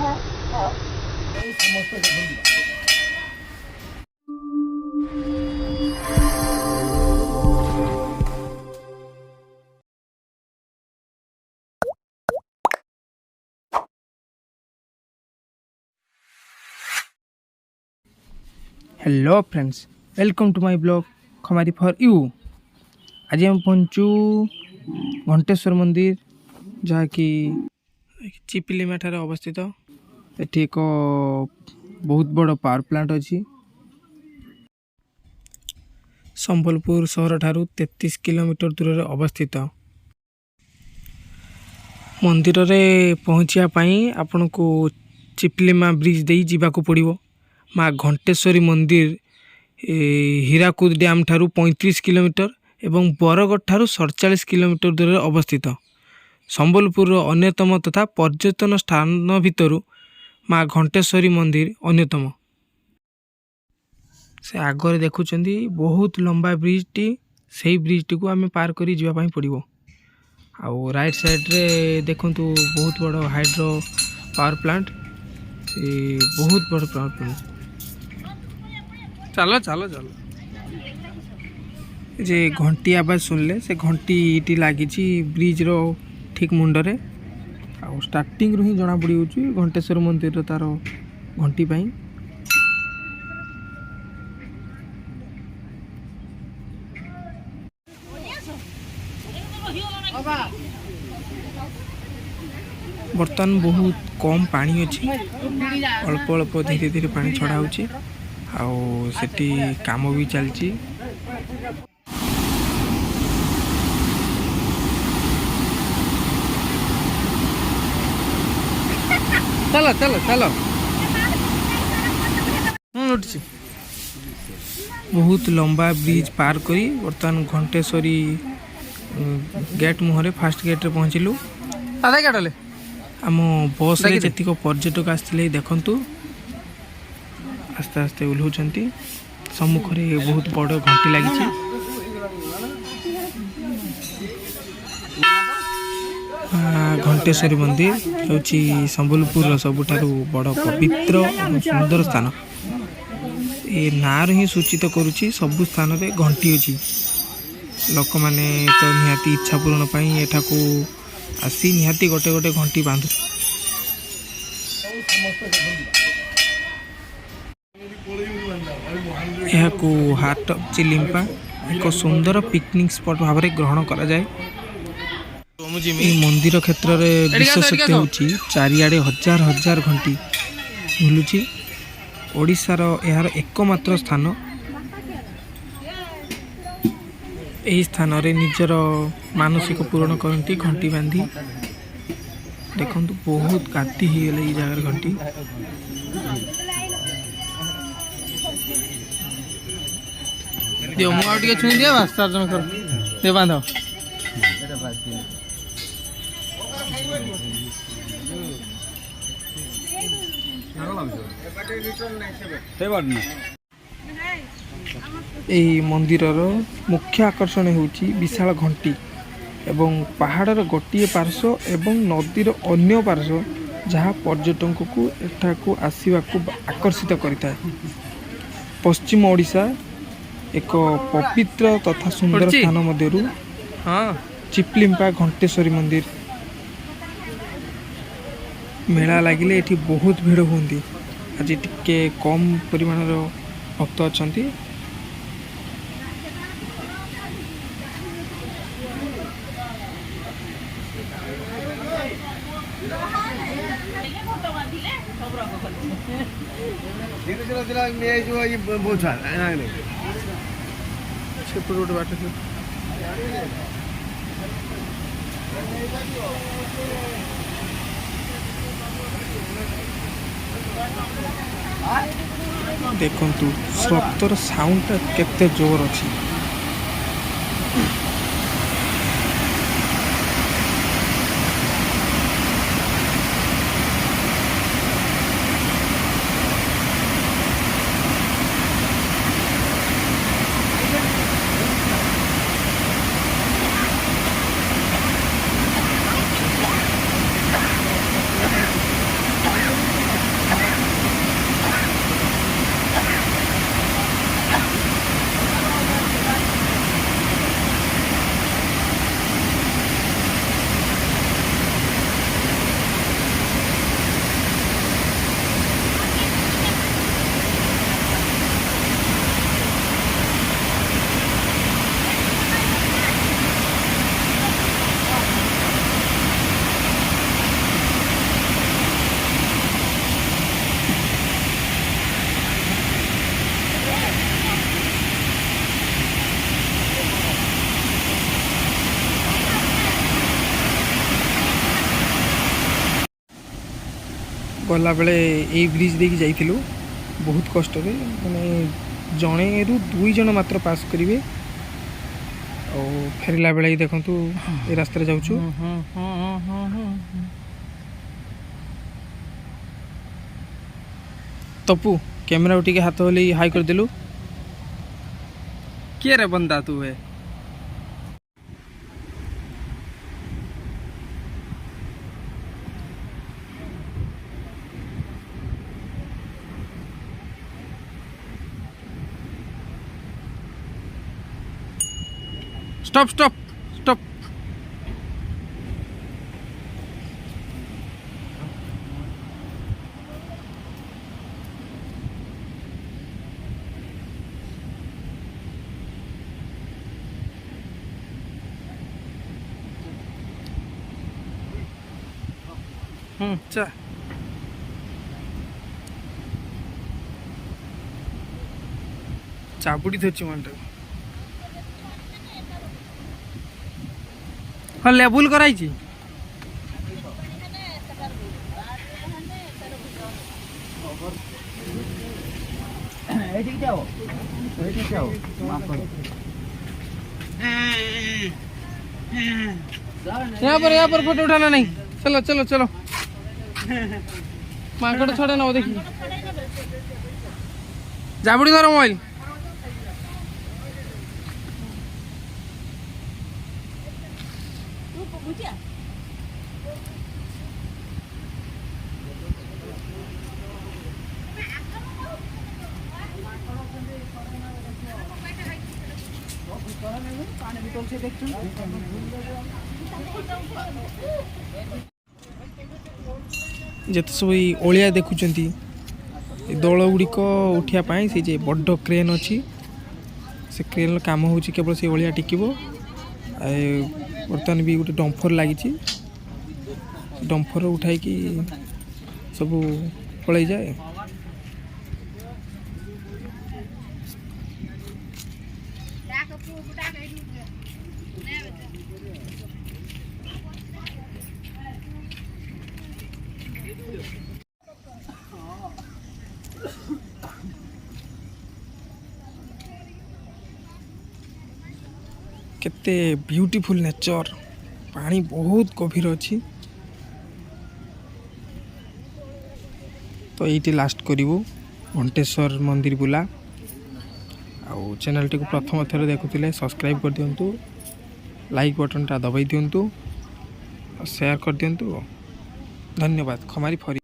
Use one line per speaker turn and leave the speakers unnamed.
Hello friends, welcome to my blog Khamari for you. आज हम पहुँचु घंटेश्वर मंदिर जहाँकि चिपिलिमा ठारे अवस्थित। एठी एक बहुत बड़ पावर प्लांट अच्छी। संबलपुर सहर ठारू 33 किलोमीटर दूर अवस्थित। मंदिर रे पहुँचा आपण को चिपिलिमा ब्रिज दे जावाक पड़ो। माँ घंटेश्वरी मंदिर हीराकुद डैम ठारू 35 किलोमीटर एवं बरगढ़ ठारू 47 किलोमीटर दूर अवस्थित। संबलपुर अन्यतम तथा पर्यटन स्थान भितर माँ घंटेश्वरी मंदिर अन्यतम। से आगे देखुं बहुत लंबा ब्रिज टी, से ब्रिज टी को आम पार कर जावाई पड़ो। आउ राइट साइड रे देखु बहुत बड़ हाइड्रो पावर प्लांट, बहुत बड़ पावर प्लांट। चलो चलो चलो जे घंटी आवाज सुनले से घंटी टी लगी ब्रिज रो ठीक मुंडरे। आ स्टार्टिंग रू ही जना पड़ी घंटेश्वर मंदिर तार घंटी पाई। बर्तमान बहुत कम पानी अच्छी, अल्प अल्प धीरे धीरे पानी छड़ा होची। आउ सेठी काम भी चलची। चलो चलो चलो उठी बहुत लंबा ब्रिज पार करी बर्तमान घंटेश्वरी गेट मुहरे फास्ट गेट रे पहुँचलु। आधा गाड़ले आम बस रे जतिक पर्यटक आसते देखु आस्ते आस्ते ओह्लौंती। सम्मुख रे बहुत बड़ घंटी लगी। घंटेश्वरी मंदिर होची संबलपुर सबुठारु बड़ पवित्र और सुंदर स्थान। ए नार ही सूचित करुची सबु स्थान रे घंटी अछि। लोक माने तो निहाती इच्छा पूर्ण पाई एठा को आसी निहाती गोटे गोटे घंटी बांधु। यह को हार्ट ऑफ चिलिम्पा एक सुंदर पिकनिक स्पॉट भाव में ग्रहण करा जाए। मंदिर क्षेत्र में विशेषत्व होची चारिआडे हजार हजार घंटी झुलुची। ओडिशार यार एकमात्र स्थान। यही स्थान रे निजर मानसिक पूरण करती घंटी बांधी। देखु बहुत काटी ही गले ये जगह घंटी। दियो मु आउट के छुई दिया बस चार्जन कर दे बांधो। एही मंदिर मुख्य आकर्षण होची विशाल घंटी एवं पहाड़र गोटे पार्श्व एवं नदीर अन्य पार्श्व जहाँ पर्यटक को एठा को आसवा को आकर्षित करता है। पश्चिम ओडिशा एक पवित्र तथा सुंदर स्थान मध्यरु चिपलिम्पा घंटेश्वरी मंदिर। मेला लगिले एठी बहुत भीड़ होती। आज टिके कम परिमाण भक्त अच्छा। गोटे बाट देखु शब्दर साउंड केते जोर अच्छी। गला बेले यही ब्रिज देखिए जाइलु बहुत कष्ट माने जड़े रु 2 जन मात्र पास करेंगे और फेरला बेले देखु ये रास्ता जाऊँ तपु कैमेरा उठी हाथ हल हाई करदेलु
किए रे बंदा तू है स्टॉप स्टॉप स्टॉप
चा चापुड़ी धरची मन
हाँ लेबुल कराई
यहाँ पर फोटो उठाना नहीं चलो चलो चलो माकड़ छोड़े ना देखिए जाबुड़ी धरो मोबाइल जिते सब ओलिया देखुं दल गुड़िक उठापी से जे बड़ क्रेन अच्छी से क्रेन काम हो केवल से ओलिया टिकब बर्तमान भी गोटे डम्फर लगी डम्फर उठाई सब पलि जाए केते ब्यूटीफुल नेचर पानी बहुत गभीर अच्छी तो ये लास्ट करूँ घंटेश्वर मंदिर बुला आउ चैनल टी प्रथम थर देखुले सब्सक्राइब कर दिंतु लाइक बटन टा दबाई दिंतु शेयर कर दिंतु धन्यवाद खमारी फरी।